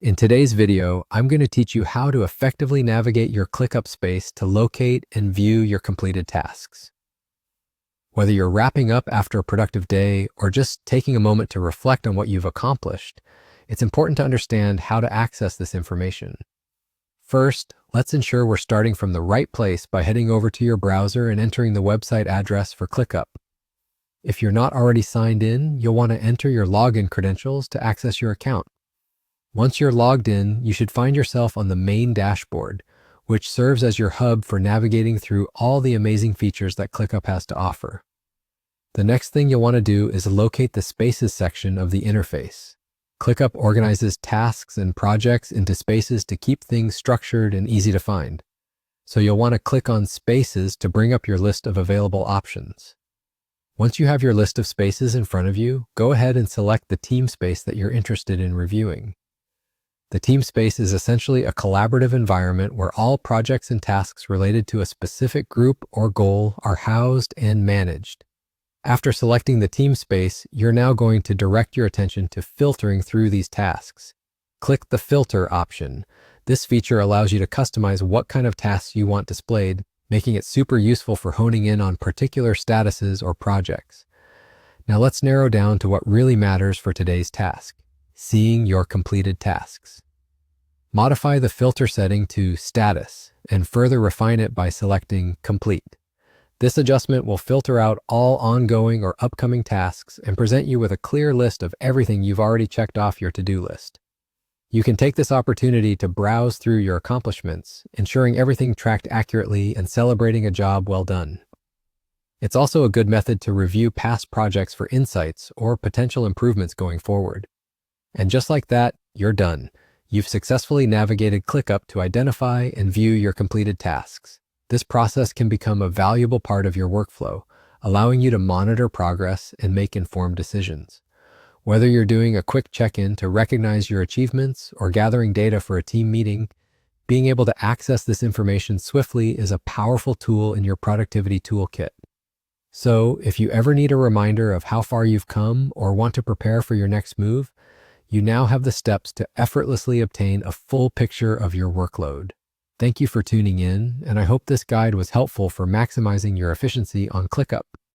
In today's video, I'm going to teach you how to effectively navigate your ClickUp space to locate and view your completed tasks. Whether you're wrapping up after a productive day or just taking a moment to reflect on what you've accomplished, it's important to understand how to access this information. First, let's ensure we're starting from the right place by heading over to your browser and entering the website address for ClickUp. If you're not already signed in, you'll want to enter your login credentials to access your account. Once you're logged in, you should find yourself on the main dashboard, which serves as your hub for navigating through all the amazing features that ClickUp has to offer. The next thing you'll want to do is locate the Spaces section of the interface. ClickUp organizes tasks and projects into spaces to keep things structured and easy to find. So you'll want to click on Spaces to bring up your list of available options. Once you have your list of spaces in front of you, go ahead and select the team space that you're interested in reviewing. The team space is essentially a collaborative environment where all projects and tasks related to a specific group or goal are housed and managed. After selecting the team space, you're now going to direct your attention to filtering through these tasks. Click the Filter option. This feature allows you to customize what kind of tasks you want displayed, making it super useful for honing in on particular statuses or projects. Now let's narrow down to what really matters for today's task: seeing your completed tasks. Modify the filter setting to Status and further refine it by selecting Complete. This adjustment will filter out all ongoing or upcoming tasks and present you with a clear list of everything you've already checked off your to-do list. You can take this opportunity to browse through your accomplishments, ensuring everything tracked accurately and celebrating a job well done. It's also a good method to review past projects for insights or potential improvements going forward. And just like that, you're done. You've successfully navigated ClickUp to identify and view your completed tasks. This process can become a valuable part of your workflow, allowing you to monitor progress and make informed decisions. Whether you're doing a quick check-in to recognize your achievements or gathering data for a team meeting, being able to access this information swiftly is a powerful tool in your productivity toolkit. So, if you ever need a reminder of how far you've come or want to prepare for your next move, you now have the steps to effortlessly obtain a full picture of your workload. Thank you for tuning in, and I hope this guide was helpful for maximizing your efficiency on ClickUp.